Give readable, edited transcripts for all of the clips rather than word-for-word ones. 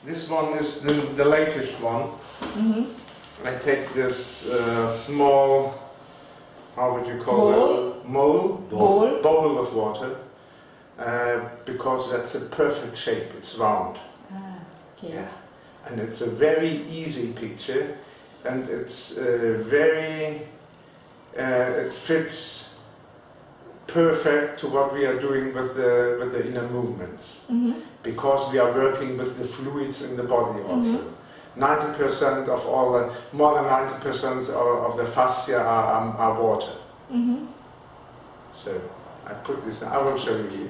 This one is the latest one. I take this small, how would you call it? Bowl of water, because that's a perfect shape. It's round. Okay. Yeah, and it's a very easy picture, and it's it fits perfect to what we are doing with the inner movements, because we are working with the fluids in the body also. 90% of all more than 90% of the fascia are water. So I put this, I will show you here.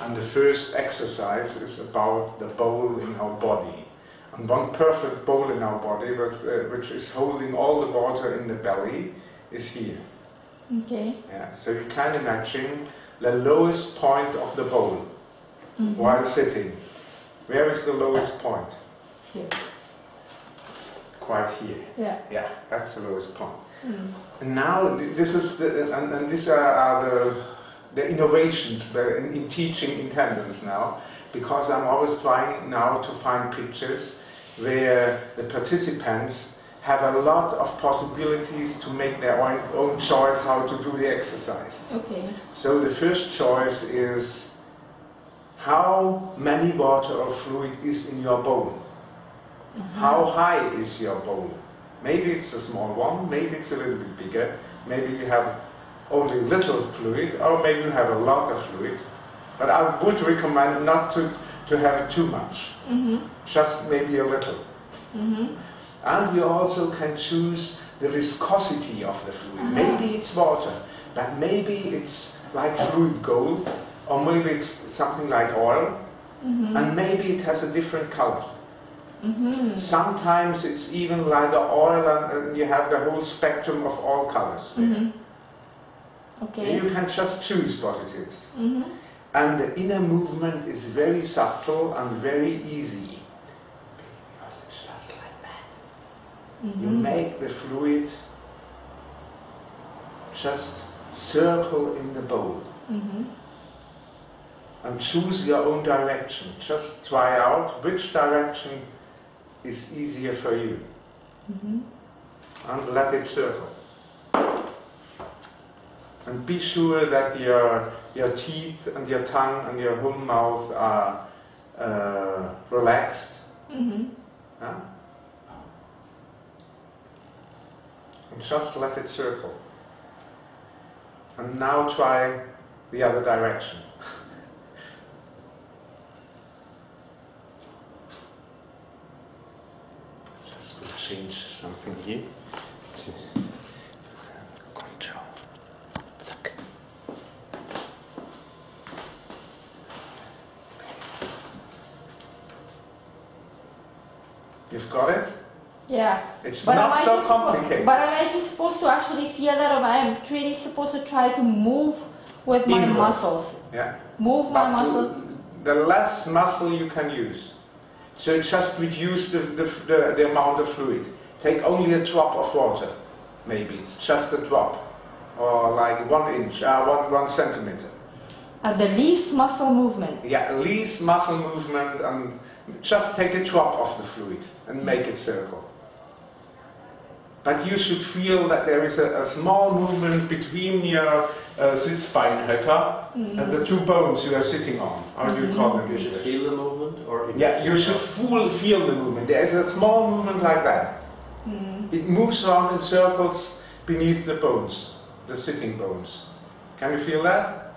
And the first exercise is about the bowl in our body. And one perfect bowl in our body, which is holding all the water in the belly, is here. Okay. Yeah, so you can imagine the lowest point of the bowl while sitting. Where is the lowest point? Here. It's quite here. Yeah. Yeah, that's the lowest point. And now this is and these are the innovations in teaching intendons now, because I'm always trying now to find pictures where the participants have a lot of possibilities to make their own choice how to do the exercise. Okay. So the first choice is how many water or fluid is in your bowl. How high is your bowl? Maybe it's a small one, maybe it's a little bit bigger, maybe you have only little fluid, or maybe you have a lot of fluid. But I would recommend not to have too much, just maybe a little. And you also can choose the viscosity of the fluid. Maybe it's water, but maybe it's like fluid gold, or maybe it's something like oil, and maybe it has a different color. Sometimes it's even like an oil, and you have the whole spectrum of all colors there. Okay. You can just choose what it is. And the inner movement is very subtle and very easy, because it's just like that. You make the fluid just circle in the bowl. And choose your own direction. Just try out which direction is easier for you. And let it circle. And be sure that your teeth and your tongue and your whole mouth are relaxed. And just let it circle. And now try the other direction. Just will change something here to control. Zack. You've got it? Yeah. It's not so complicated. But am I just supposed to actually feel that, or am I really supposed to try to move with my muscles? Yeah. Move my muscle. The less muscle you can use. So just reduce the amount of fluid. Take only a drop of water. Maybe it's just a drop. Or like 1 inch, 1 centimeter. At the least muscle movement. Yeah, least muscle movement, and just take a drop of the fluid and make it circle. But you should feel that there is a small movement between your Sitzbeinhöcker and the two bones you are sitting on. How do you call them? You should feel the movement, or yeah, you should feel the movement. There is a small movement like that. It moves around in circles beneath the bones, the sitting bones. Can you feel that?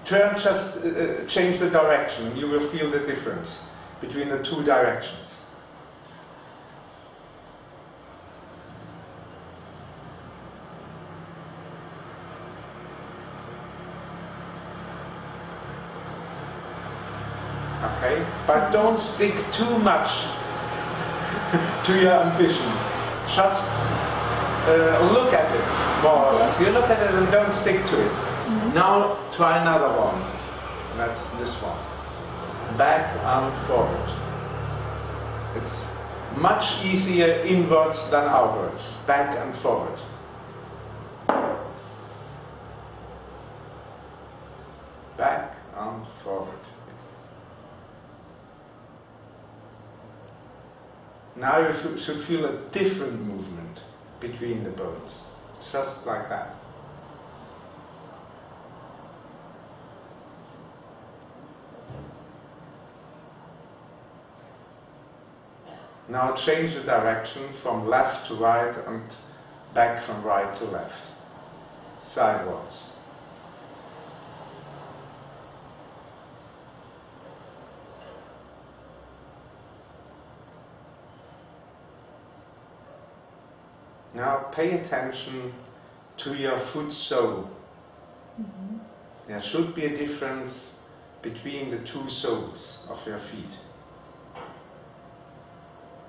Turn, just change the direction, and you will feel the difference between the two directions. Okay, but don't stick too much to your ambition. Just look at it more or less. You look at it and don't stick to it. Now try another one. That's this one. Back and forward. It's much easier inwards than outwards. Back and forward. Back and forward. Now you should feel a different movement between the bones. It's just like that. Now change the direction from left to right and back from right to left, sideways. Now pay attention to your foot sole. Mm-hmm. There should be a difference between the two soles of your feet.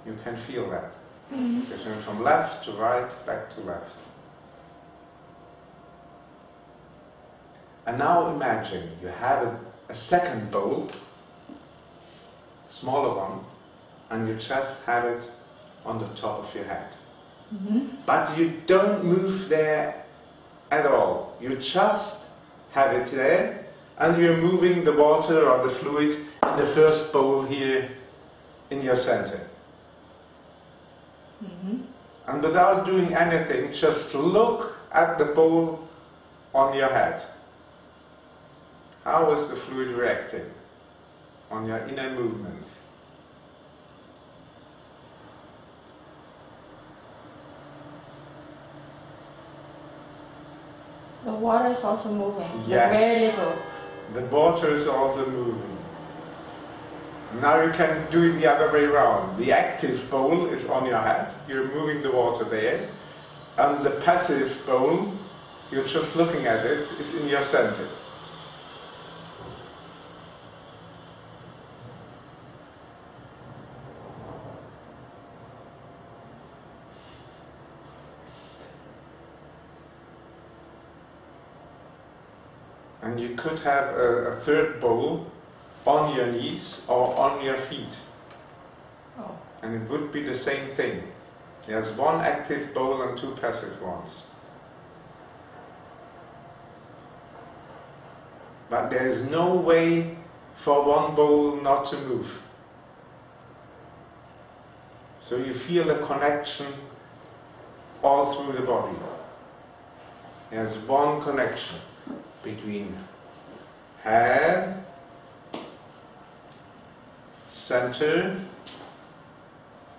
You can feel that. Mm-hmm. You turn from left to right, back to left. And now imagine you have a second bowl, a smaller one, and you just have it on the top of your head. Mm-hmm. But you don't move there at all. You just have it there, and you're moving the water or the fluid in the first bowl here in your center. Mm-hmm. And without doing anything, just look at the bowl on your head. How is the fluid reacting on your inner movements? The water is also moving, Yes. but very little. The water is also moving. Now you can do it the other way around. The active bowl is on your head, you're moving the water there, and the passive bowl, you're just looking at it, is in your center. And you could have a third bowl on your knees or on your feet. Oh. And it would be the same thing. There's one active bowl and two passive ones. But there is no way for one bowl not to move. So you feel a connection all through the body. There's one connection between head, center,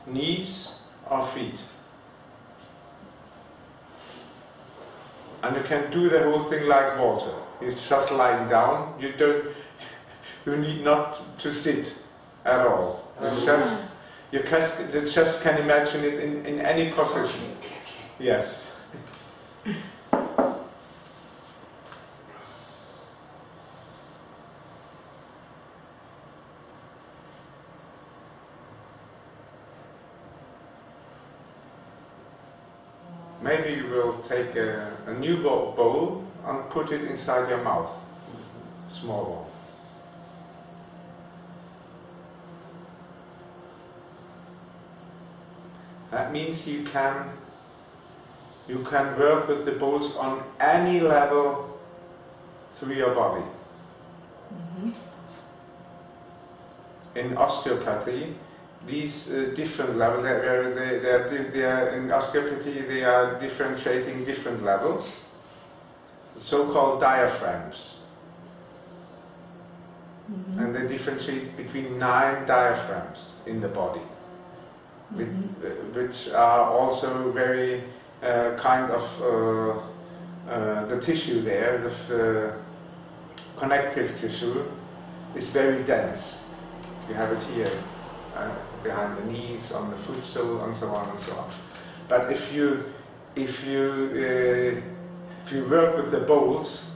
knees or feet. And you can do the whole thing like water. It's just lying down. You need not to sit at all. You just can imagine it in any position. Yes. Maybe you will take a new bowl and put it inside your mouth, small one. That means you can work with the bowls on any level through your body. Mm-hmm. In osteopathy, these different levels, they are in osteopathy, they are differentiating different levels, so-called diaphragms. Mm-hmm. And they differentiate between 9 diaphragms in the body, which are also very kind of the tissue there, the connective tissue is very dense. You have it here. Behind the knees, on the foot sole, and so on and so on. But if you work with the bowls,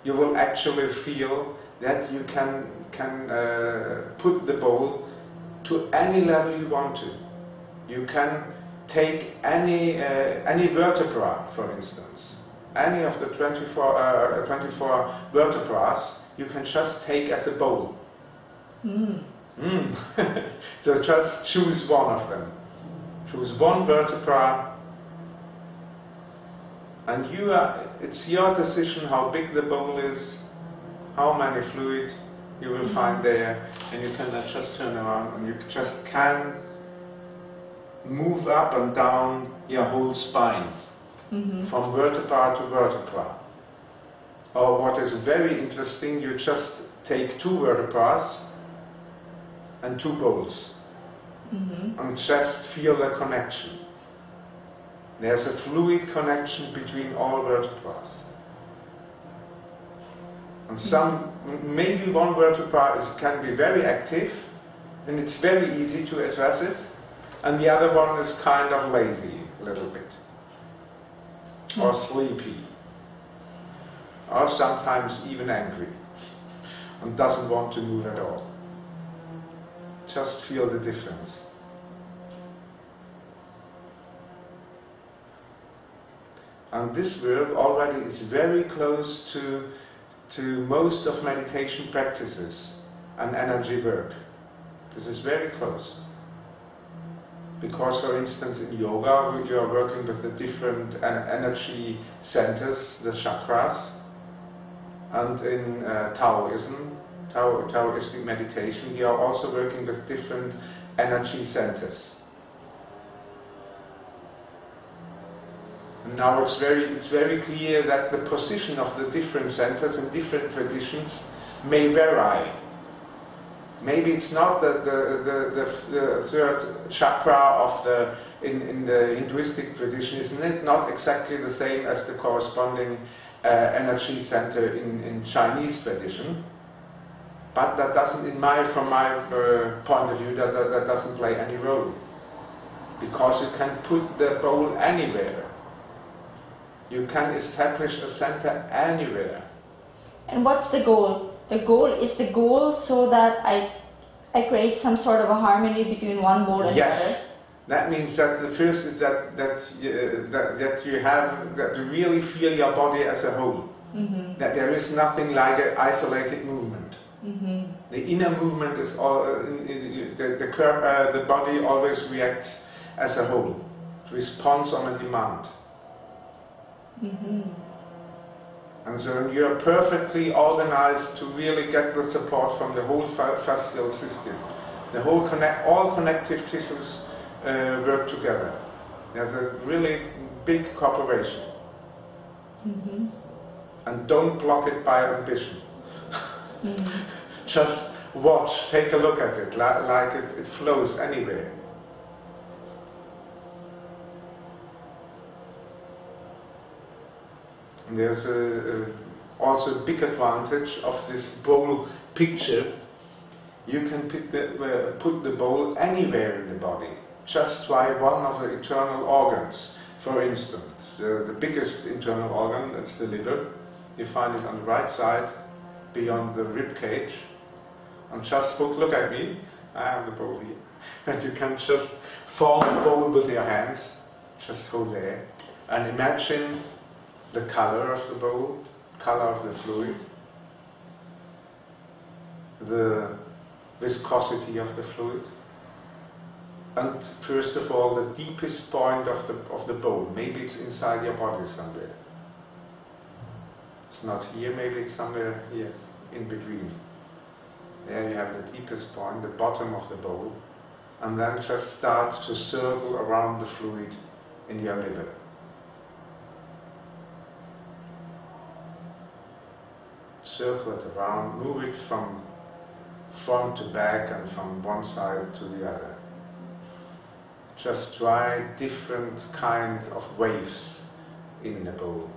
you will actually feel that you can put the bowl to any level you want to. You can take any vertebra, for instance, any of the 24 vertebrae, you can just take as a bowl. Mm. So just choose one of them. Choose one vertebra, and it's your decision how big the bowl is, how many fluid you will find there, and you can just turn around and you just can move up and down your whole spine, from vertebra to vertebra. Or what is very interesting, you just take two vertebrae and two bones and just feel the connection. There's a fluid connection between all vertebrae. And maybe one vertebra can be very active and it's very easy to address it, and the other one is kind of lazy a little bit, or sleepy, or sometimes even angry and doesn't want to move at all. Just feel the difference. And this work already is very close to most of meditation practices and energy work. This is very close. Because, for instance, in yoga, you are working with the different energy centers, the chakras, and in Taoistic meditation, you are also working with different energy centers. And now it's very clear that the position of the different centers in different traditions may vary. Maybe it's not the third chakra in the Hinduistic tradition is not exactly the same as the corresponding energy center in Chinese tradition, but that doesn't, from my point of view, that doesn't play any role, because you can put the bowl anywhere. You can establish a center anywhere. And what's the goal? The goal so that I create some sort of a harmony between one bowl and the other. Yes, that means that the first is that you really feel your body as a whole. That there is nothing like an isolated movement. The inner movement is all. The body always reacts as a whole. It responds on a demand. And so you're perfectly organized to really get the support from the whole fascial system. All connective tissues work together. There's a really big cooperation. And don't block it by ambition. Just watch, take a look at it, like it flows anywhere. And there's also a big advantage of this bowl picture. You can put the bowl anywhere in the body. Just try one of the internal organs. For instance, the biggest internal organ, that's the liver. You find it on the right side, beyond the rib cage. And just look at me. I have the bowl here. And you can just form a bowl with your hands. Just hold there. And imagine the color of the bowl, color of the fluid, the viscosity of the fluid, and first of all the deepest point of the bowl. Maybe it's inside your body somewhere. It's not here, maybe it's somewhere here in between. There you have the deepest point, the bottom of the bowl, and then just start to circle around the fluid in your liver. Circle it around, move it from front to back and from one side to the other. Just try different kinds of waves in the bowl.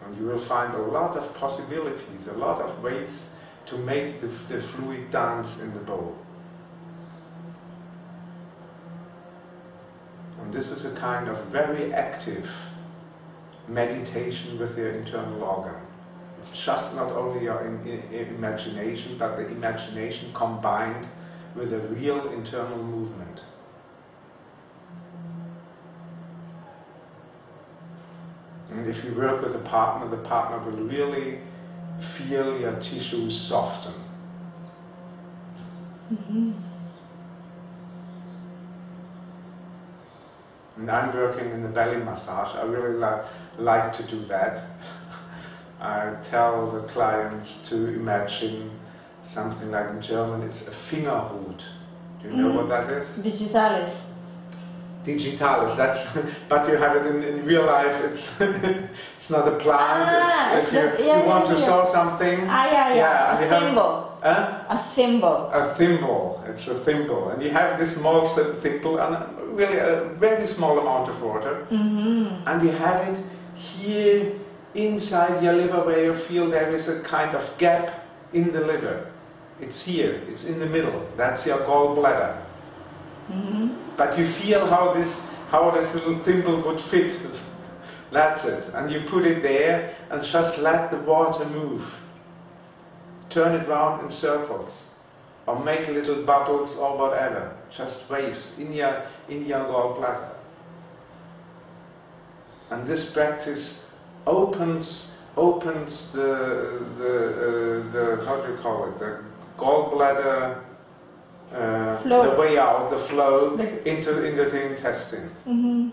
And you will find a lot of possibilities, a lot of ways to make the fluid dance in the bowl. And this is a kind of very active meditation with your internal organ. It's just not only your imagination, but the imagination combined with a real internal movement. And if you work with a partner, the partner will really feel your tissues soften. And I'm working in the belly massage. I really like to do that. I tell the clients to imagine something like in German, it's a Fingerhut. Do you know what that is? Digitalis. Digitalis, that's, but you have it in real life, it's not a plant, if you want to saw something. A thimble. A thimble. A thimble, it's a thimble. And you have this small thimble and really a very small amount of water. And you have it here inside your liver where you feel there is a kind of gap in the liver. It's here, it's in the middle, that's your gallbladder. But you feel how this little thimble would fit. That's it. And you put it there and just let the water move. Turn it round in circles. Or make little bubbles or whatever. Just waves in your gallbladder. And this practice opens the how do you call it? The gallbladder. The way out, the flow into the intestine, and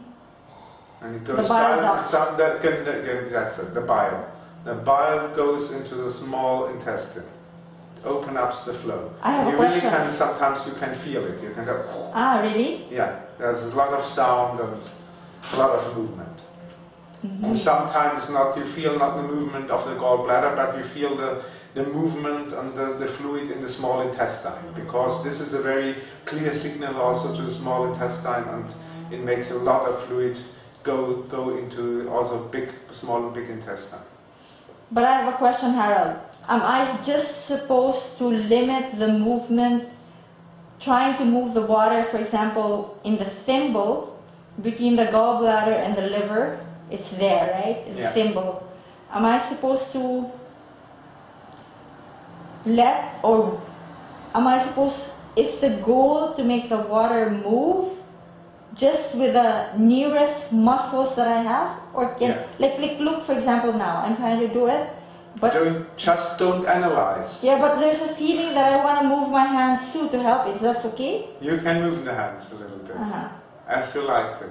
it goes down. That's it. The bile. The bile goes into the small intestine. Open up the flow. I have you a question. Really can. Sometimes you can feel it. You can go. Ah, really? Yeah. There's a lot of sound and a lot of movement. And sometimes not. You feel not the movement of the gallbladder, but you feel the movement and the fluid in the small intestine, because this is a very clear signal also to the small intestine, and it makes a lot of fluid go into also small and big intestine. But I have a question, Harold. Am I just supposed to limit the movement, trying to move the water, for example, in the thimble between the gallbladder and the liver? It's there, right? The thimble. Am I supposed to is the goal to make the water move just with the nearest muscles that I have? Or like look, for example, now I'm trying to do it, but don't analyze. Yeah, but there's a feeling that I want to move my hands too to help. Is that okay? You can move the hands a little bit, as you like to.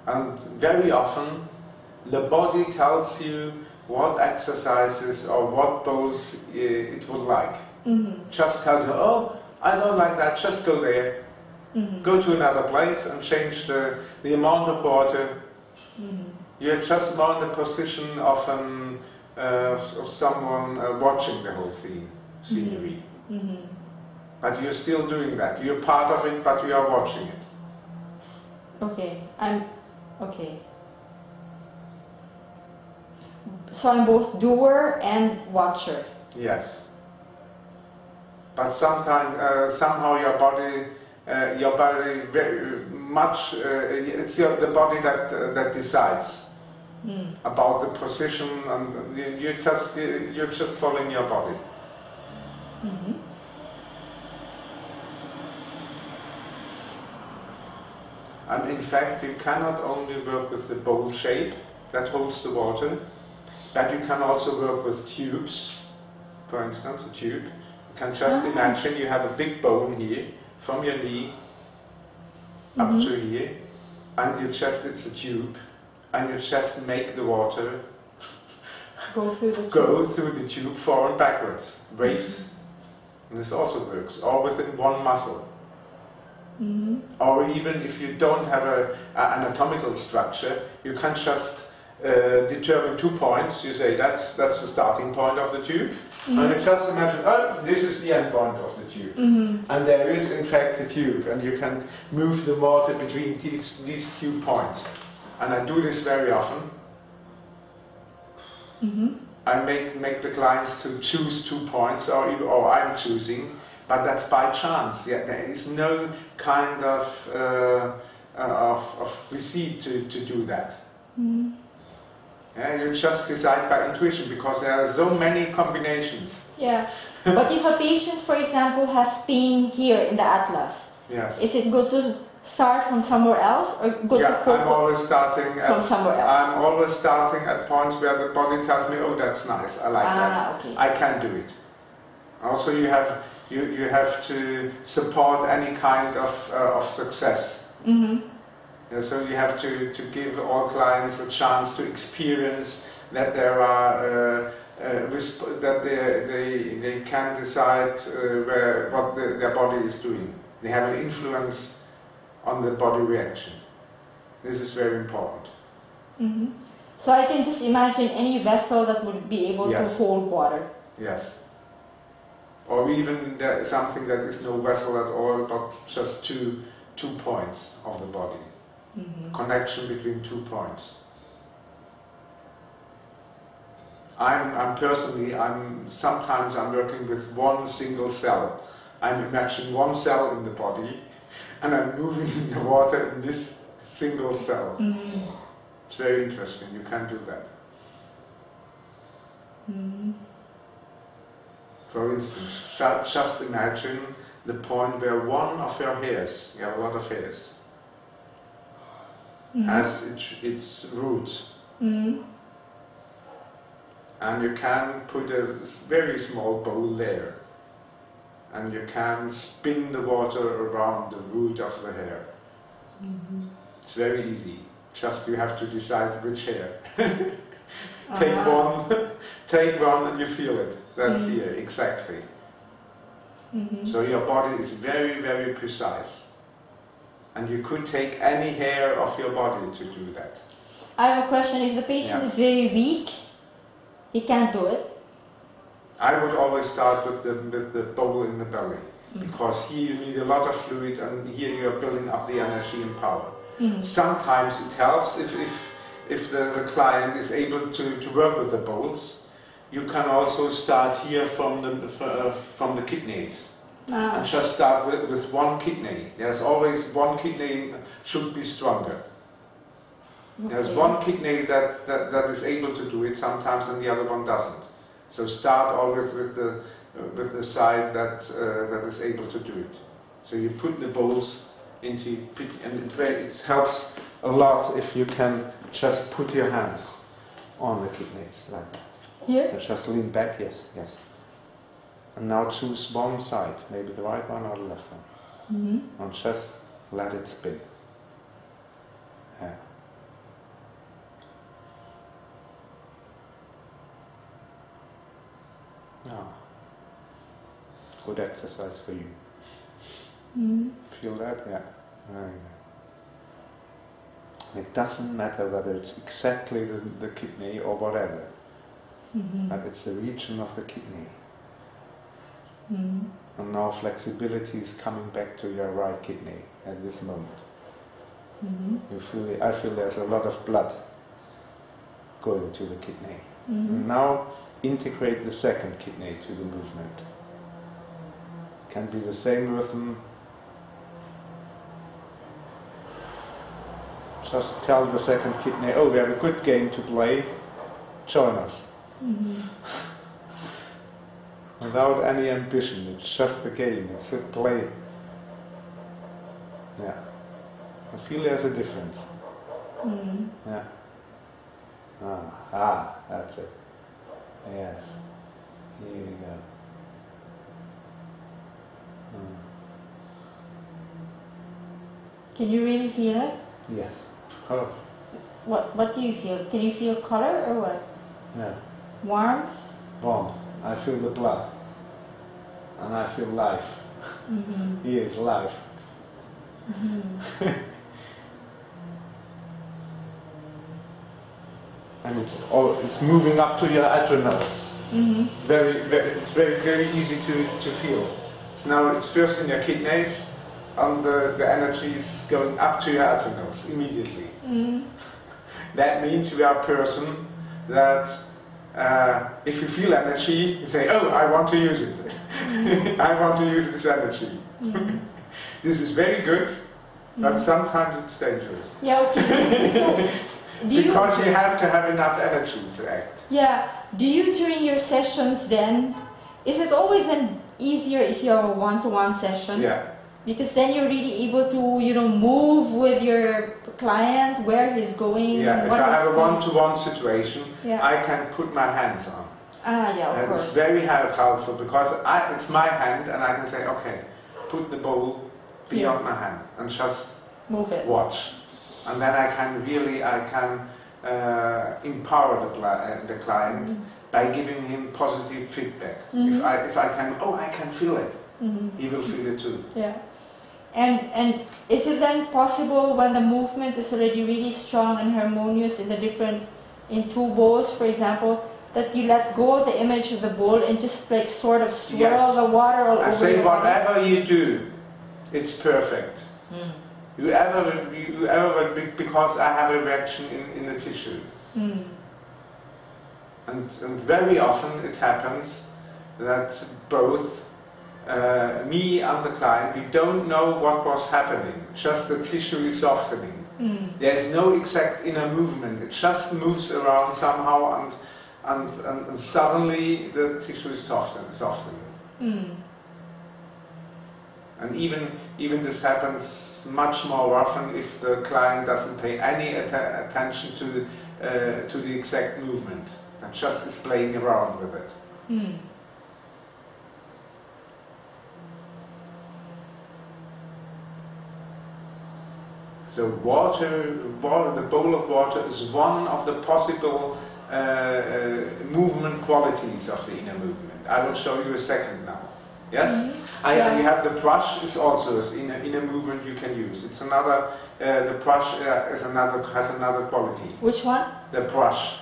And very often the body tells you what exercises or what pose it would like. Just tells you, oh, I don't like that, just go there. Go to another place and change the amount of water. You're just more in the position of someone watching the whole scenery. But you're still doing that. You're part of it, but you are watching it. Okay, okay. So I'm both doer and watcher. Yes. But sometimes, somehow your body very much, it's the body that decides about the position, and you're just following your body. And in fact, you cannot only work with the bowl shape that holds the water, but you can also work with tubes. For instance, a tube. You can just imagine you have a big bone here, from your knee up to here, and it's a tube, and you just make the water go through the tube forward and backwards, waves. And this also works, or within one muscle. Or even if you don't have an anatomical structure, you can just determine 2 points. You say that's the starting point of the tube, and you just imagine, oh, this is the end point of the tube, and there is in fact a tube, and you can move the water between these 2 points. And I do this very often. I make the clients to choose 2 points, or I'm choosing. But that's by chance. Yeah, there is no kind of receipt to do that. Yeah, you just decide by intuition, because there are so many combinations. Yeah, but if a patient, for example, has pain here in the atlas, is it good to start from somewhere else, or good to focus I'm always starting from somewhere else? I'm always starting at points where the body tells me, oh, that's nice, I like that, okay. I can do it. Also, you have to support any kind of success. Yeah, so you have to give all clients a chance to experience that there are that they can decide what their body is doing. They have an influence on the body reaction. This is very important. Mm-hmm. So I can just imagine any vessel that would be able to hold water. Yes. Or even something that is no vessel at all, but just two points of the body. Mm-hmm. Connection between 2 points. I'm personally, sometimes I'm working with one single cell. I'm imagining one cell in the body, and I'm moving the water in this single cell. Mm-hmm. It's very interesting. You can do that. Mm-hmm. For instance, just imagine the point where one of your hairs, you have a lot of hairs, has its roots. Mm-hmm. And you can put a very small bowl there, and you can spin the water around the root of the hair. Mm-hmm. It's very easy. Just you have to decide which hair. Take one and you feel it. That's here, exactly. Mm-hmm. So your body is very, very precise. And you could take any hair of your body to do that. I have a question. If the patient is very weak, he can't do it? I would always start with the bowl in the belly. Because here you need a lot of fluid, and here you are building up the energy and power. Sometimes it helps if the client is able to work with the bowls. You can also start here from the kidneys, and just start with one kidney. There's always one kidney should be stronger. Okay. There's one kidney that is able to do it sometimes, and the other one doesn't. So start always with the side that is able to do it. So you put the bowls into, and it helps a lot if you can just put your hands on the kidneys like that. Yeah. So just lean back, yes. And now choose one side, maybe the right one or the left one. Mm-hmm. And just let it spin. Yeah. Ah. Good exercise for you. Mm-hmm. Feel that? Yeah. Very good. It doesn't matter whether it's exactly the kidney or whatever, but it's the region of the kidney. And now flexibility is coming back to your right kidney at this moment. You feel I feel there's a lot of blood going to the kidney. And now integrate the second kidney to the movement. It can be the same rhythm. Just tell the second kidney, oh, we have a good game to play, join us. Without any ambition, it's just a game, it's a play. Yeah. I feel there's a difference. Yeah. That's it. Yes. Here we go. Can you really feel it? Yes, of course. What do you feel? Can you feel color or what? Yeah. Warmth? Warmth. I feel the blood. And I feel life. Here is life. And it's moving up to your adrenals. It's very easy to feel. It's first in your kidneys, and the energy is going up to your adrenals immediately. That means you are a person that if you feel energy, you say, oh, I want to use it. I want to use this energy. This is very good, but sometimes it's dangerous. Yeah, okay. Because you have to have enough energy to act. Yeah. Do you, during your sessions then, is it always easier if you have a one-to-one session? Yeah. Because then you're really able to, move with your client, where he's going. Yeah, if I have a one-to-one situation, yeah. I can put my hands on. Of course. It's very helpful because it's my hand, and I can say, okay, put the bowl beyond my hand and just move it. Watch. And then I can empower the client by giving him positive feedback. If I can, oh, I can feel it, he will feel it too. Yeah. And is it then possible when the movement is already really strong and harmonious in in two bowls, for example, that you let go of the image of the bowl and just like sort of swirl the water all over? I say your whatever body? you do, it's perfect. You ever because I have a reaction in the tissue. And very often it happens that both me and the client, we don't know what was happening, just the tissue is softening. There's no exact inner movement, it just moves around somehow and suddenly the tissue is softening. And even this happens much more often if the client doesn't pay any attention to the exact movement, and just is playing around with it. So water, the bowl of water is one of the possible movement qualities of the inner movement. I will show you a second now. Yes? We have the brush is also an inner movement you can use. It's another, the brush has another quality. Which one? The brush.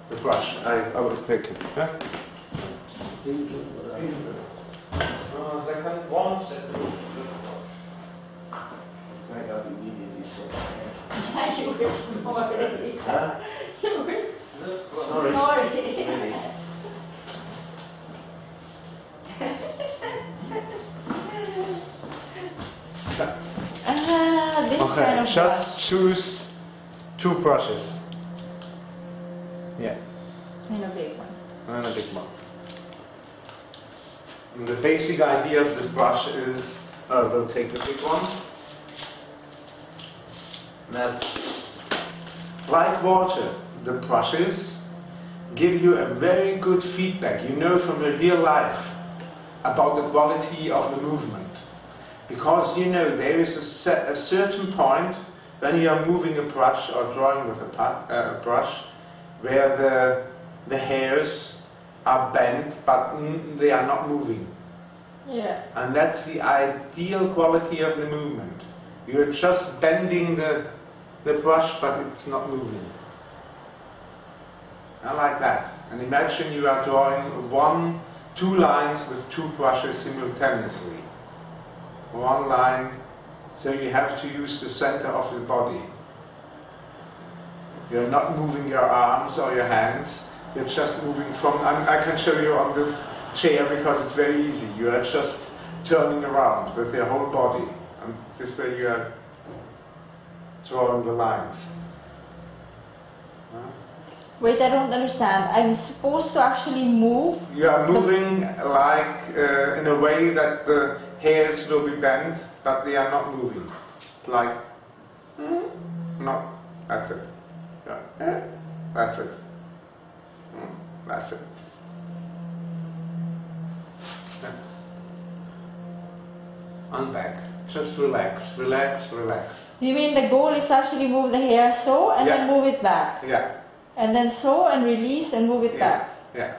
The brush. I will pick it. Yeah? Pinsel. Second one. I got immediately said. You were snoring. Huh? You were Sorry. snoring. This kind of just brush. choose two brushes. Yeah. And a big one. And a big one. And the basic idea of this brush is, we'll take the big one. That, like water, the brushes give you a very good feedback, you know, from your real life about the quality of the movement. Because you know there is a certain point when you are moving a brush or drawing with a brush where the hairs are bent but they are not moving. Yeah. And that's the ideal quality of the movement. You're just bending the brush but it's not moving. I like that. And imagine you are drawing two lines with two brushes simultaneously. One line, so you have to use the center of the body. You're not moving your arms or your hands, you're just moving from, I can show you on this chair because it's very easy. You are just turning around with your whole body, and this way you are drawing the lines. Wait, I don't understand. I'm supposed to actually move? You are moving like in a way that the hairs will be bent, but they are not moving. It's like, no, that's it. Yeah. That's it. That's it. Yeah. And back. Just relax, relax, relax. You mean the goal is to actually move the hair so and then move it back? Yeah. And then so and release and move it back? Yeah.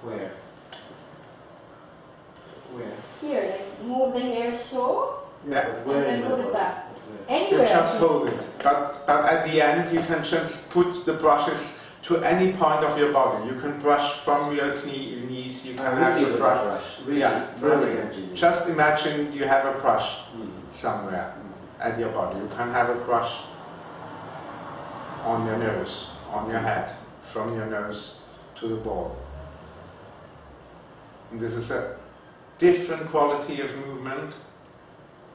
Where? Here, like move the hair so Yeah. But where and in then my move it body? back. Where? You Anywhere. just hold it. But at the end you can just put the brushes to any point of your body. You can brush from your knees, you can have your brush. Really, Yeah, really. really. Just imagine you have a brush somewhere at your body. You can have a brush on your nose, on your head, from your nose to the ball. And this is a different quality of movement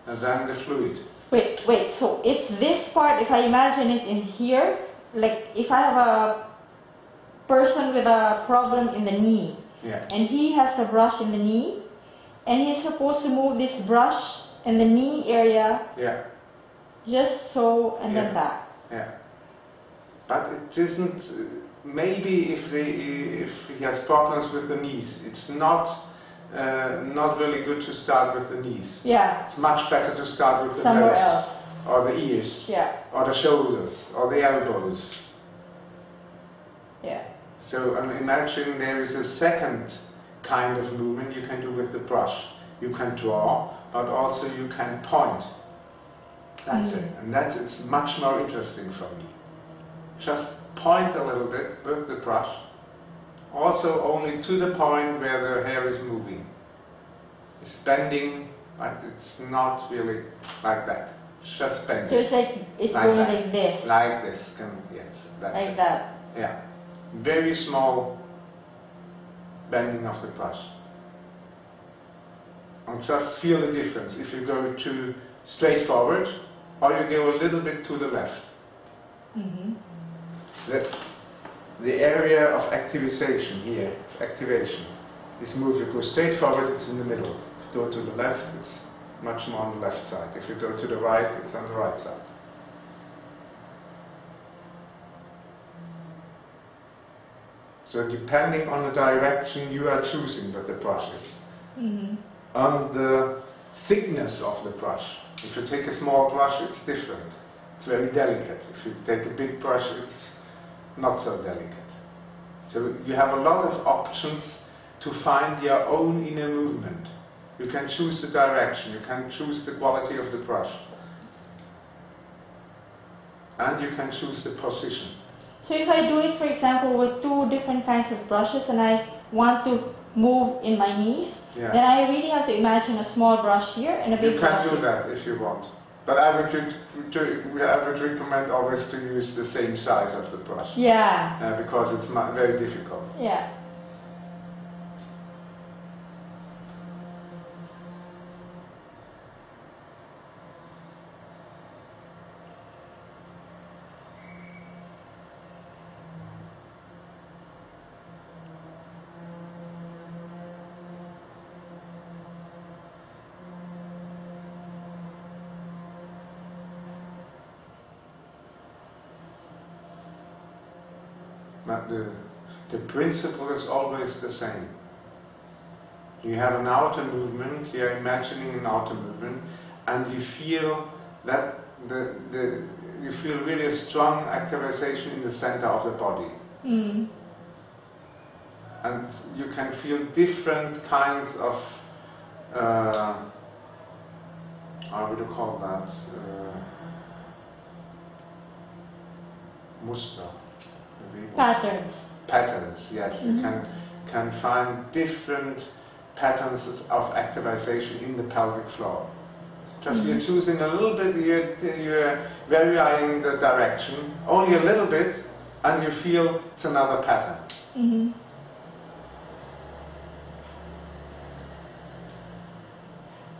than the fluid. Wait, so it's this part, if I imagine it in here, like if I have a person with a problem in the knee, and he has a brush in the knee, and he's supposed to move this brush in the knee area, just so and then back. Yeah. But it isn't, maybe if he has problems with the knees, it's not really good to start with the knees. Yeah. It's much better to start with the somewhere nose, else, or the ears, or the shoulders, or the elbows. So imagine there is a second kind of movement you can do with the brush. You can draw, but also you can point. That's it. And that is much more interesting for me. Just point a little bit with the brush. Also only to the point where the hair is moving. It's bending, but it's not really like that. It's just bending. So it's like it's Like going that. like this. Like this. Yes, that's Like it. that. Yeah. Very small bending of the brush. And just feel the difference if you go too straight forward or you go a little bit to the left. The area of activation here, of activation, is move. If you go straight forward, it's in the middle. If you go to the left, it's much more on the left side. If you go to the right, it's on the right side. So depending on the direction you are choosing with the brushes, on the thickness of the brush. If you take a small brush, it's different. It's very delicate. If you take a big brush, it's not so delicate. So you have a lot of options to find your own inner movement. You can choose the direction, you can choose the quality of the brush. And you can choose the position. So if I do it, for example, with two different kinds of brushes and I want to move in my knees, Yeah. then I really have to imagine a small brush here and a big You brush can do here. that if you want. But I would recommend always to use the same size of the brush. Yeah. Because it's very difficult. Yeah. But the principle is always the same. You have an outer movement, you're imagining an outer movement, and you feel that you feel really a strong activation in the center of the body. And you can feel different kinds of, how would you call that? Muster. Patterns. Patterns, yes. You can find different patterns of activation in the pelvic floor. Just you're choosing a little bit, you're varying the direction, only a little bit, and you feel it's another pattern.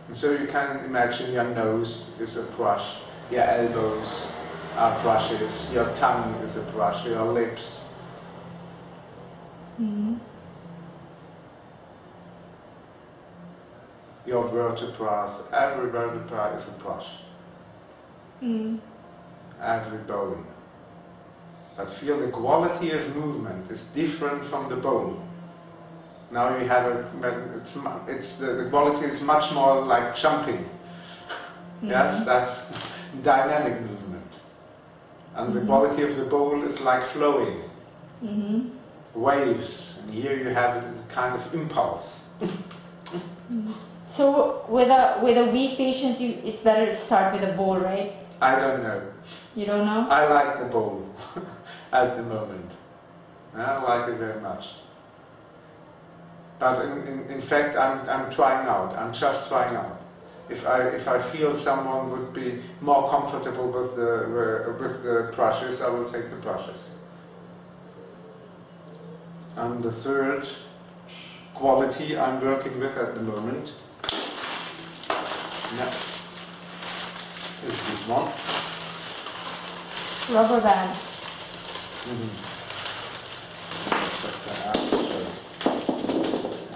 And so you can imagine your nose is a brush, your elbows are brushes, your tongue is a brush, your lips. Your vertebrae, every vertebra is a brush. Every bone. But feel the quality of movement is different from the bone. Now you have the quality is much more like jumping. Yes, that's dynamic movement. And the quality of the bowl is like flowing. Waves. And here you have a kind of impulse. So with a weak patient, it's better to start with a bowl, right? I don't know. You don't know? I like the bowl at the moment. I like it very much. But in fact, I'm trying out. I'm just trying out. If I feel someone would be more comfortable with the brushes, I will take the brushes. And the third quality I'm working with at the moment, is this one. Rubber band.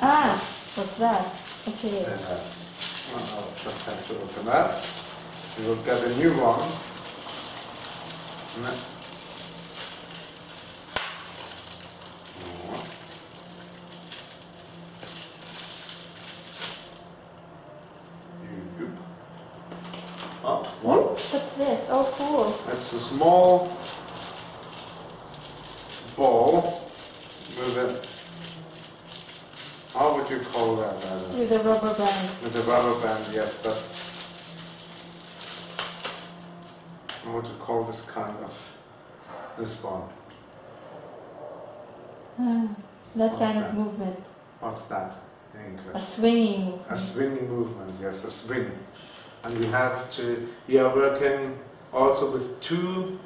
Ah, what's that? Okay. I'll just have to open that. We will get a new one. One. What's this? Oh, cool. It's a small ball do you call that? With a rubber band. With a rubber band, yes, but I don't know what to call this kind of, this one. That What's kind that? of movement. What's that in English? A swinging movement. A swinging movement, yes, a swing. And we are working also with two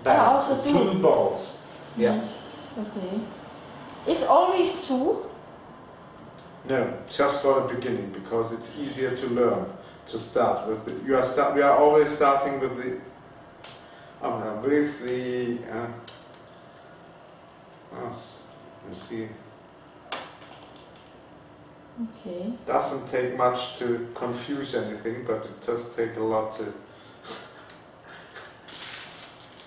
bands, also two balls. Yeah. Okay. It's always two? No, just for the beginning, because it's easier to learn, to start with. We are always starting with the you see. Okay. Doesn't take much to confuse anything, but it does take a lot to.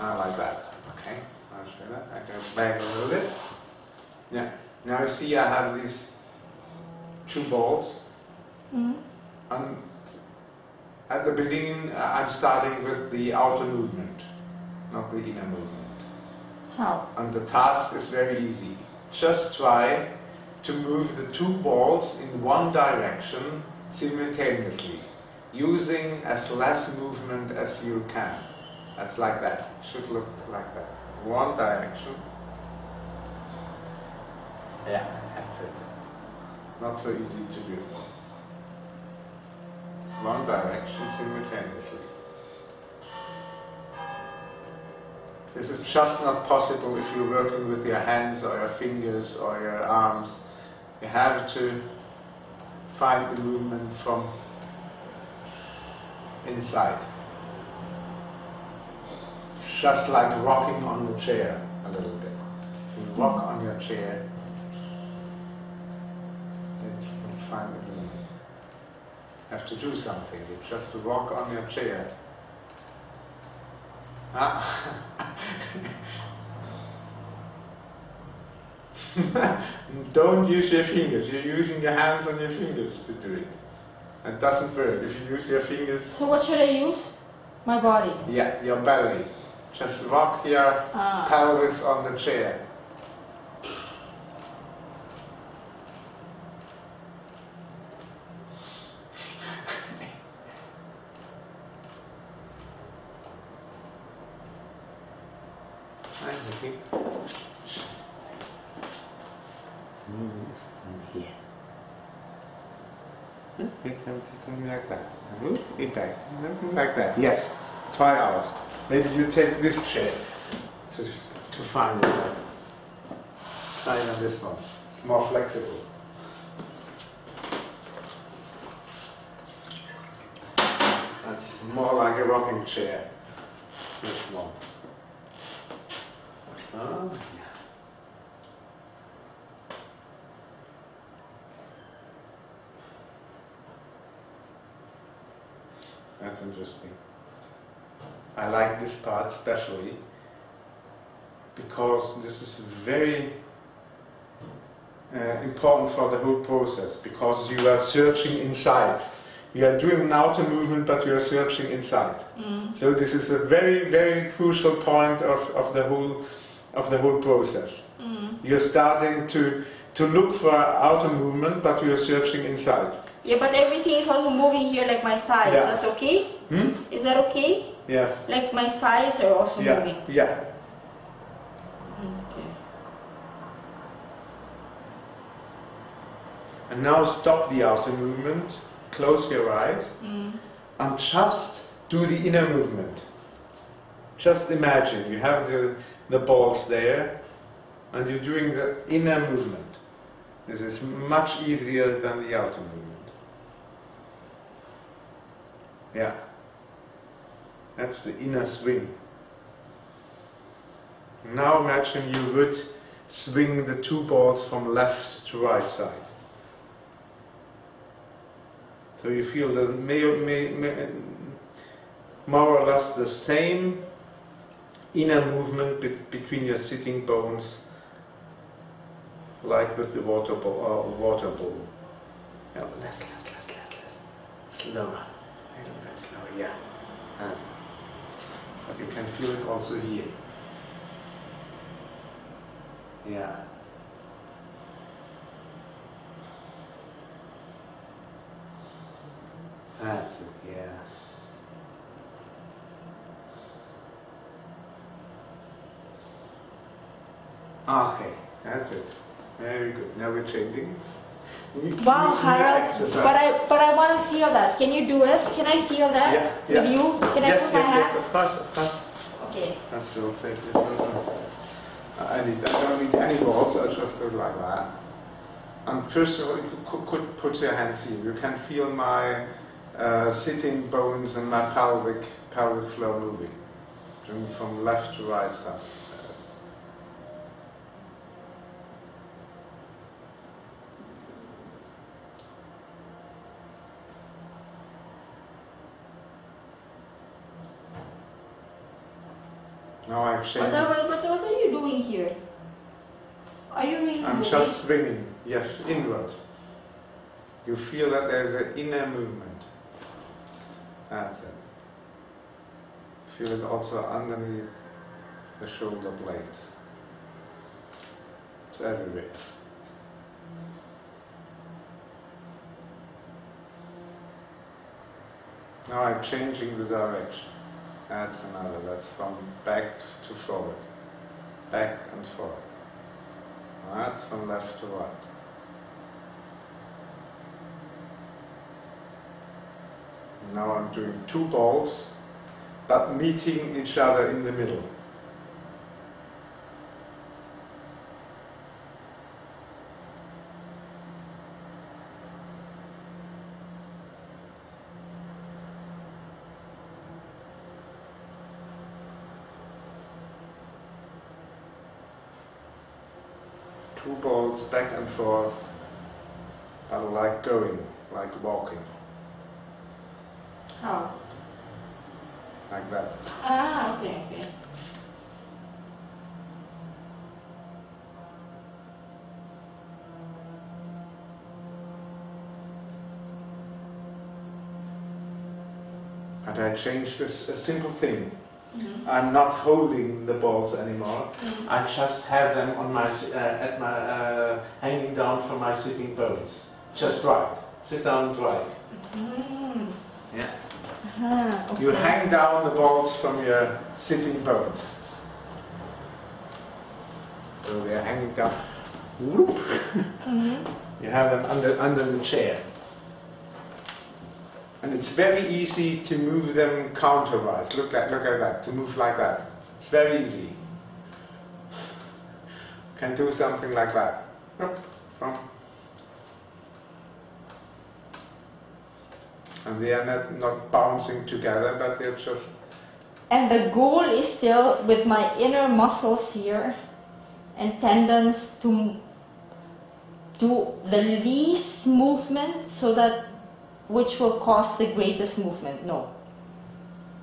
I like that. Okay, I'll show that. I go back a little bit. Yeah. Now you see, I have these two balls, and at the beginning, I'm starting with the outer movement, not the inner movement. How? And the task is very easy. Just try to move the two balls in one direction simultaneously, using as less movement as you can. That's like that. It should look like that. One direction. Yeah, that's it. It's not so easy to do. It's one direction simultaneously. This is just not possible if you're working with your hands or your fingers or your arms. You have to find the movement from inside. It's just like rocking on the chair a little bit. If you rock on your chair, you will find the movement. You have to do something. You just rock on your chair. Don't use your fingers. You're using your hands and your fingers to do it. It doesn't work. If you use your fingers... So what should I use? My body? Yeah, your belly. Just rock your pelvis on the chair. From here. Something like that. Move it back. Something like that. Yes. Try out. Maybe you take this chair to find it. Try on this one. It's more flexible. That's more like a rocking chair. This one. That's interesting. I like this part especially because this is very important for the whole process, because you are searching inside. You are doing an outer movement, but you are searching inside. So this is a very, very crucial point of the whole process. You're starting to look for outer movement, but you are searching inside. Yeah, but everything is also moving here, like my thighs. Yeah. That's okay? Is that okay? Yes. Like my thighs are also moving. Yeah. Okay. And now stop the outer movement, close your eyes, and just do the inner movement. Just imagine you have the balls there, and you're doing the inner movement. This is much easier than the outer movement. Yeah. That's the inner swing. Now imagine you would swing the two balls from left to right side. So you feel the more or less the same inner movement between your sitting bones, like with the water bowl. Yeah, less. Slower. A little bit slower, yeah. But you can feel it also here. Yeah. Okay, that's it. Very good. Now we're changing. Wow, Harold, exercise. but I want to feel that. Can you do it? Can I feel that Yeah, with yeah. you? Can I Yes, put my yes, hand? yes, of course, of course. Okay. I still take this one. I don't need any balls, I just do it like that. And first of all, you could put your hands here. You can feel my sitting bones and my pelvic floor moving. From left to right side. Now I've changed. What are you doing here? Are you really I'm moving? just swinging, yes, inward. You feel that there's an inner movement. That's it. Feel it also underneath the shoulder blades. It's everywhere. Now I'm changing the direction. That's another. That's from back to forward. Back and forth. That's from left to right. Now I'm doing two balls, but meeting each other in the middle. Two balls back and forth, but like going, like walking, How? like that. Ah, okay, okay. But I changed this a simple thing. Mm-hmm. I'm not holding the balls anymore. Mm. I just have them on my hanging down from my sitting bones. Just right. Sit down right. Mm. Yeah. Okay. You hang down the balls from your sitting bones. So they're hanging down. Whoop. Mm-hmm. You have them under the chair. And it's very easy to move them counterwise. Look at that, to move like that. It's very easy. Can do something like that. And they are not bouncing together, but they're just... And the goal is still, with my inner muscles here and tendons, to do the least movement so that which will cause the greatest movement. No.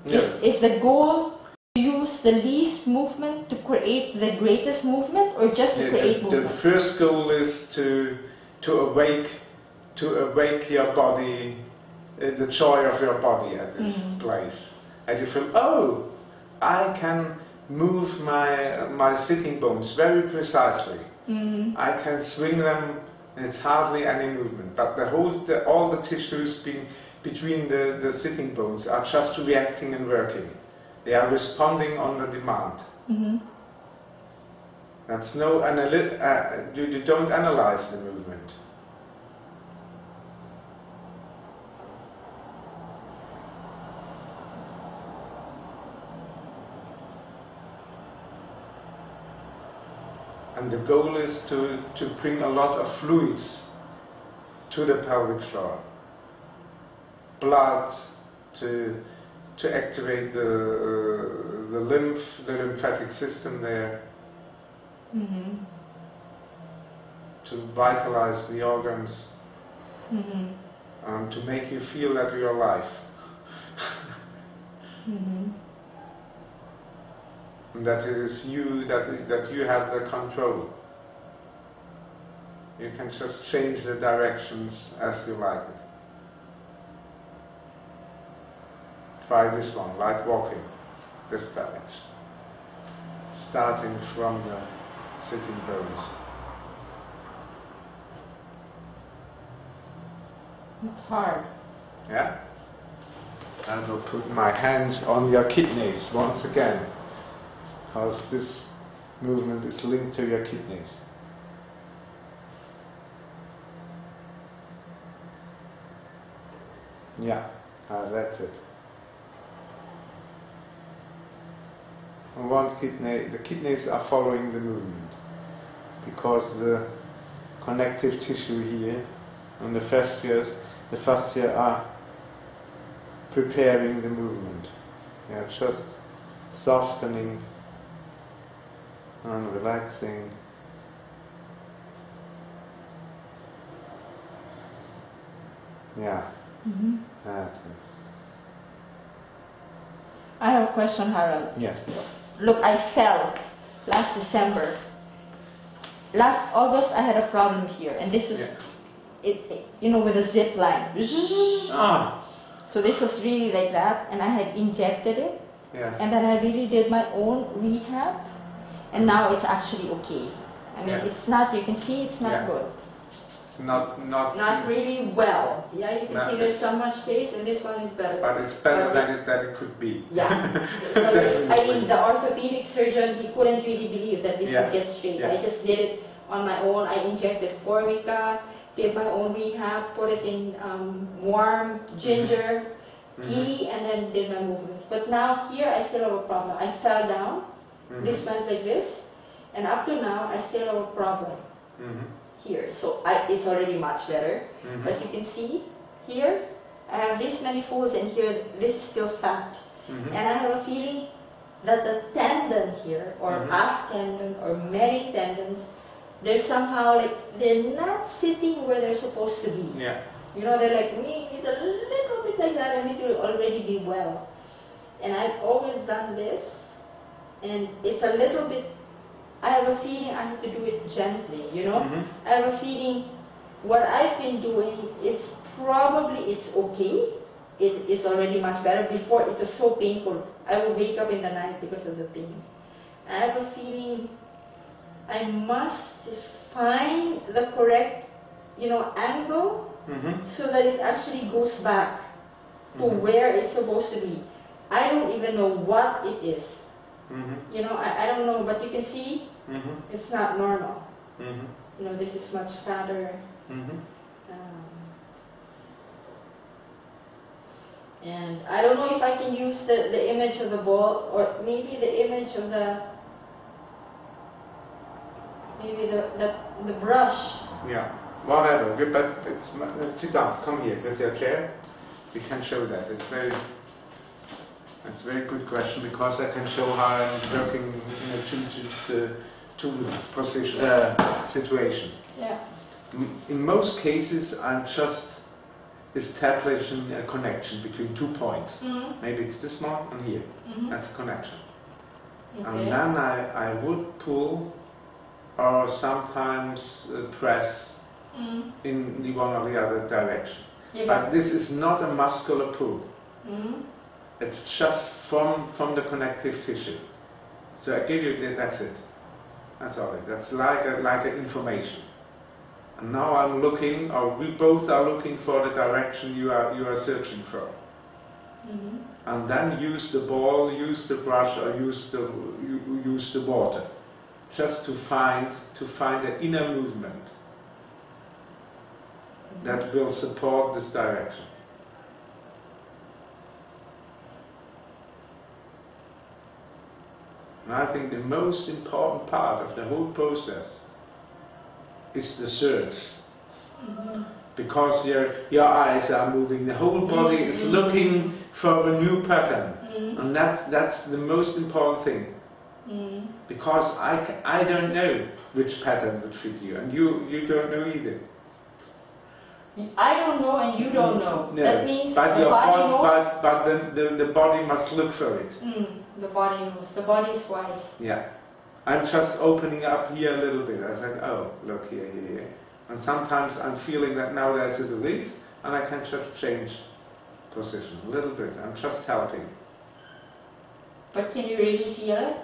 Yeah. Is the goal to use the least movement to create the greatest movement, or just to create movement? The first goal is to awake your body, the joy of your body at this place. And you feel, oh, I can move my sitting bones very precisely. I can swing them, and it's hardly any movement. But all the tissues between the sitting bones are just reacting and working. They are responding on the demand. That's no you don't analyze the movement. And the goal is to bring a lot of fluids to the pelvic floor. Blood to activate the lymphatic system there. To vitalize the organs. And to make you feel that you're alive. And that it is you, that you have the control. You can just change the directions as you like it. Try this one, like walking, this direction. Starting from the sitting bones. It's hard. Yeah? I will put my hands on your kidneys once again. Because this movement is linked to your kidneys. Yeah, that's it. On one kidney, the kidneys are following the movement because the connective tissue here and the fascia are preparing the movement. Yeah, just softening and relaxing. Yeah. Mm-hmm. That's it. I have a question, Harold. Yes. Look, I fell last December. Last August, I had a problem here, and this was, you know, with a zip line. Ah. So this was really like that, and I had injected it, Yes. and then I really did my own rehab, and now it's actually okay. I mean, Yeah. it's not. You can see it's not Yeah. good. It's not really well. Yeah, you can No, see there's so much space, and this one is better. but it's better But than it could be. Yeah. So I mean, the orthopedic surgeon, he couldn't really believe that this Yeah. would get straight. Yeah. I just did it on my own. I injected Formica, did my own rehab, put it in warm ginger tea, and then did my movements. But now here I still have a problem. I fell down. This went like this, and up to now I still have a problem here. So it's already much better. But you can see here I have this many folds, and here this is still fat. And I have a feeling that the tendon here, or a tendon, or many tendons, they're somehow like, they're not sitting where they're supposed to be. Yeah. You know, they're like, it's a little bit like that, and it will already be well. And I've always done this, and it's a little bit, I have a feeling I have to do it gently, you know? I have a feeling what I've been doing is probably, it's okay. It is already much better. Before it was so painful. I would wake up in the night because of the pain. I have a feeling I must find the correct, you know, angle so that it actually goes back to where it's supposed to be. I don't even know what it is. You know, I don't know, but you can see it's not normal. You know, this is much fatter. And I don't know if I can use the image of the ball, or maybe the image of the brush. Yeah. Whatever. But sit down. Come here with your chair. We can show that. It's a very good question, because I can show how I'm working in a two position situation. Yeah. In most cases, I'm just establishing a connection between 2 points. Maybe it's this one and here. That's a connection. Okay. And then I would pull or sometimes press in the one or the other direction. Yeah, but this is not a muscular pull. It's just from the connective tissue. So I give you that's it. That's all. That's like an information. And now I'm looking, or we both are looking for the direction you are searching for. And then use the ball, use the brush, or use the water, just to find the inner movement that will support this direction. And I think the most important part of the whole process is the search. Because your eyes are moving, the whole body is looking for a new pattern. And that's the most important thing. Because I don't know which pattern would fit you, and you don't know either. I don't know, and you don't know. No. That means but the body knows. But the body must look for it. The body knows. The body is wise. Yeah. I'm just opening up here a little bit. I said, oh, look here. And sometimes I'm feeling that now there's a release, and I can just change position a little bit. I'm just helping. But can you really feel it?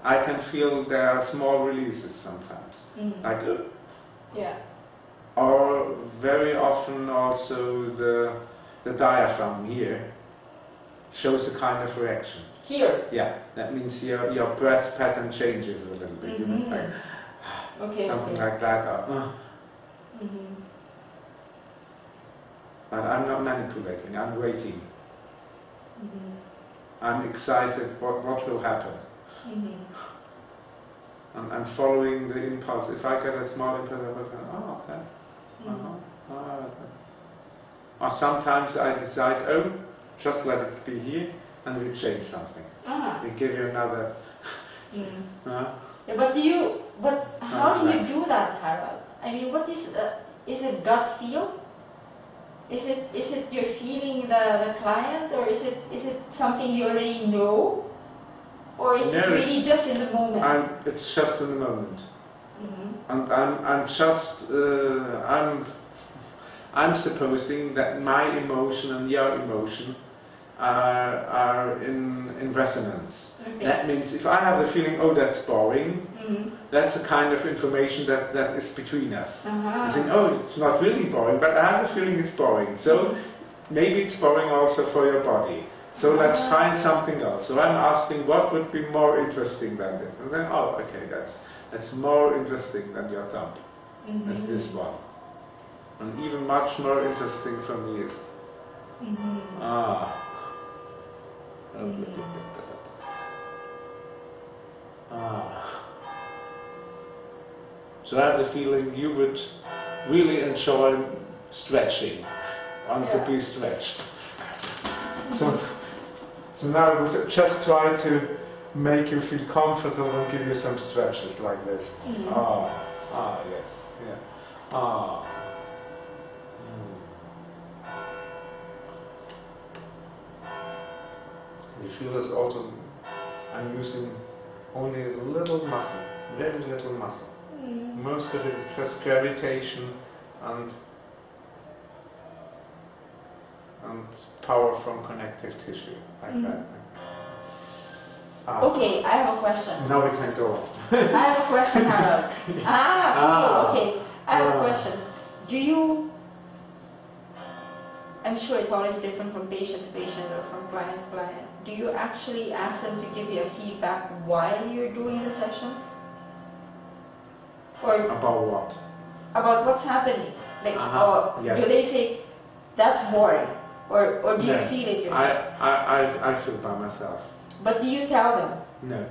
I can feel there are small releases sometimes. Like, yeah. Or very often also the diaphragm here shows a kind of reaction. Here. Yeah, that means your breath pattern changes a little bit. You know, like, Okay. something like that. Or, But I'm not manipulating, I'm waiting. I'm excited what will happen. I'm following the impulse. If I get a small impulse, I will go, oh, okay. Oh, okay. Or sometimes I decide, oh, just let it be here, and we change something. We give you another. Yeah, but how do you do that, Harold? I mean, what is it gut feel? Is it you're feeling the client, or is it something you already know, or is it really just in the moment? It's just in the moment, and I'm just I'm supposing that my emotion and your emotion are in resonance. Okay. That means if I have the feeling, oh, that's boring, that's a kind of information that is between us. I think, oh, it's not really boring, but I have the feeling it's boring. So maybe it's boring also for your body. So let's find something else. So I'm asking, what would be more interesting than this? And then, oh, okay, that's more interesting than your thumb. That's this one. And even much more interesting for me is So I have the feeling you would really enjoy stretching, want to be stretched. So now I would just try to make you feel comfortable and give you some stretches like this. Yes, yeah. You feel this also, I'm using only a little muscle, very little muscle. Most of it is just gravitation and power from connective tissue, like that. Okay, I have a question. Now we can go on. I have a question, Harold. Okay. I have a question. Do you, I'm sure it's always different from patient to patient or from client to client. Do you actually ask them to give you a feedback while you're doing the sessions? Or about what? About what's happening. Like, yes. Do they say, that's boring? Or do you feel it yourself? I feel by myself. But do you tell them? No.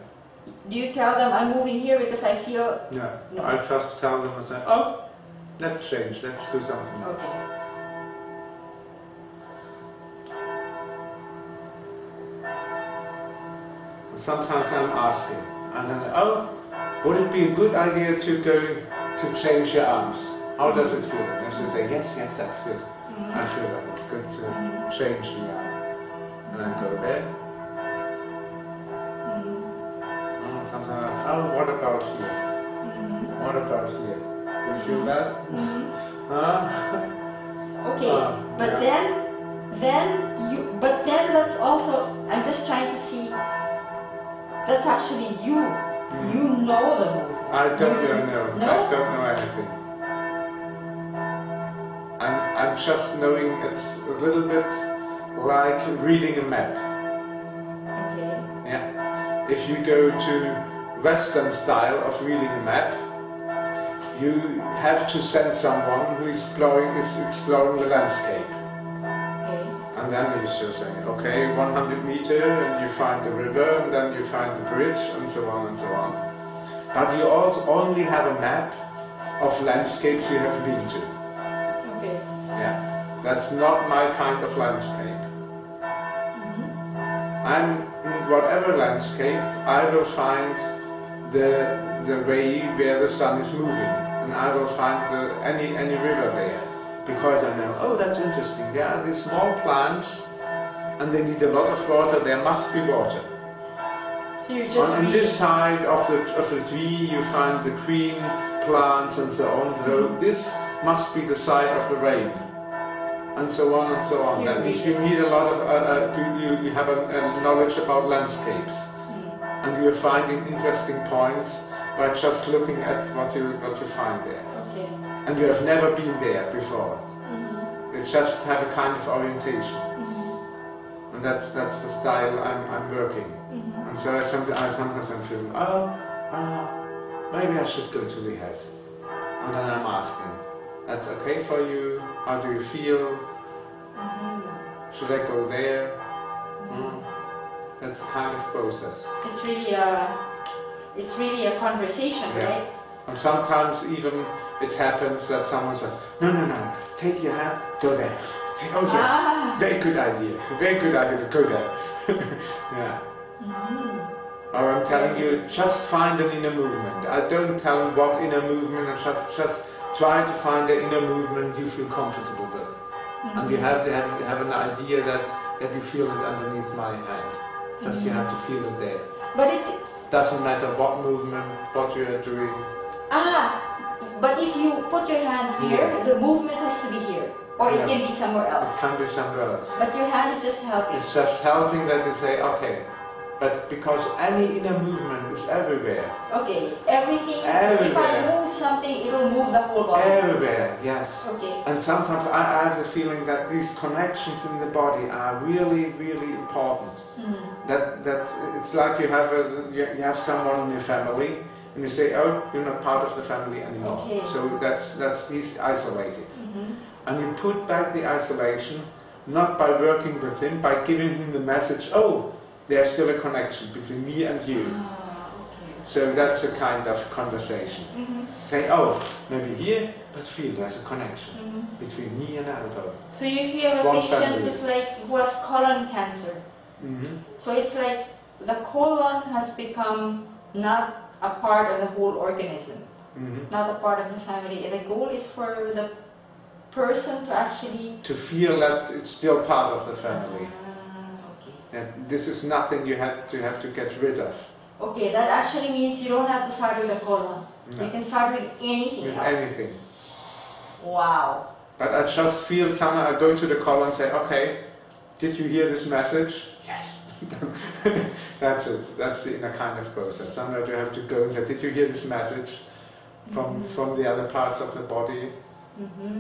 Do you tell them, I'm moving here because I feel... No. I just tell them and say, oh, let's change, let's do something else. Okay. Sometimes I'm asking, and then, oh, would it be a good idea to go to change your arms? How does it feel? And if you say, yes, that's good. I feel that it's good to change the arm. And then go there. Sometimes I say, oh, what about here? What about here? You feel that? Okay, but then let's also, I'm just trying to see, that's actually you. You know the movement. I don't know. No? I don't know anything. I'm just knowing it's a little bit like reading a map. Okay. Yeah. If you go to Western style of reading a map, you have to send someone who is exploring the landscape. Okay. And then you just say, okay, 100 meters, and you find the river, and then you find the bridge, and so on and so on. But you also only have a map of landscapes you have been to. Okay. Yeah, that's not my kind of landscape. I'm in whatever landscape, I will find the way where the sun is moving, and I will find any river there, because I know, oh, that's interesting. There are these small plants, and they need a lot of water. There must be water. So you just on this side of the tree, you find the green plants and so on. So this must be the side of the rain, and so on and so on. That means you need a lot of you have a knowledge about landscapes, and you are finding interesting points by just looking at what you find there. Okay. And you have never been there before. You just have a kind of orientation, and that's the style I'm working. And so sometimes I'm feeling, maybe I should go to the head. And then I'm asking, that's okay for you? How do you feel? Should I go there? That's the kind of process. It's really a conversation, right? And sometimes even it happens that someone says, no, take your hand, go there. Say, oh yes, very good idea to go there. Yeah. Or I'm telling you, just find an inner movement. I don't tell them what inner movement, and just try to find the inner movement you feel comfortable with. And you have an idea that you feel it underneath my hand. Just you have to feel it there. But doesn't matter what movement, what you are doing. But if you put your hand here, the movement has to be here. Or it can be somewhere else. It can be somewhere else. But your hand is just helping. It's just helping that you say, okay. But because any inner movement is everywhere. Okay, everything. Everywhere. If I move something, it'll move the whole body. Everywhere, yes. Okay. And sometimes I have the feeling that these connections in the body are really, really important. That it's like you have someone in your family, and you say, oh, you're not part of the family anymore. Okay. So he's isolated. And you put back the isolation, not by working with him, by giving him the message, oh, there's still a connection between me and you. Okay. So that's a kind of conversation. Say, oh, maybe here, but feel there's a connection between me and elbow. So if you have a patient who has colon cancer, so it's like the colon has become not a part of the whole organism, not a part of the family. The goal is for the person to actually feel that it's still part of the family. Okay. That this is nothing you have to get rid of. Okay, that actually means you don't have to start with the colon. No. You can start with anything else. Anything. Wow. But I just feel somehow I go to the colon and say, okay, did you hear this message? Yes. That's it. That's the inner kind of process. Sometimes you have to go and say, did you hear this message from the other parts of the body?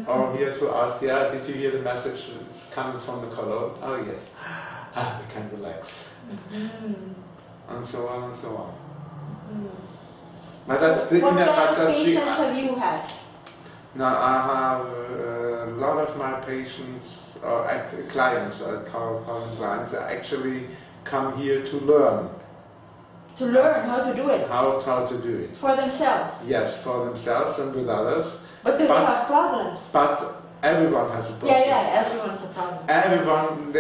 Or here to ask, yeah, did you hear the message? It's coming from the colon. Oh yes. We can relax. And so on and so on. But that's the what inner. What kind of patients have you had? Now I have a lot of my patients or clients. I call them clients. Actually come here to learn. To learn how to do it. How to do it. For themselves. Yes, for themselves and with others. But do they have problems? But everyone has a problem. Yeah, everyone has a problem. Everyone,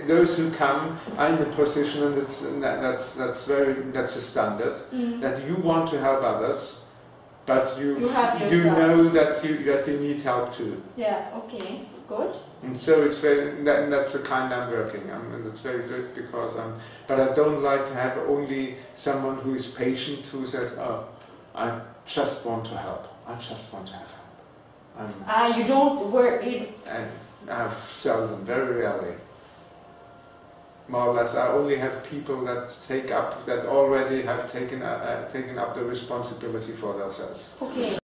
those who come are in the position, and that's a standard, that you want to help others, but you know that you need help too. Yeah. Okay. Good. And so it's that's the kind I'm working. And it's very good because but I don't like to have only someone who is patient who says, oh, I just want to help. I just want to have help. You don't work. I have seldom, very rarely. More or less, I only have people that already have taken up the responsibility for themselves. Okay.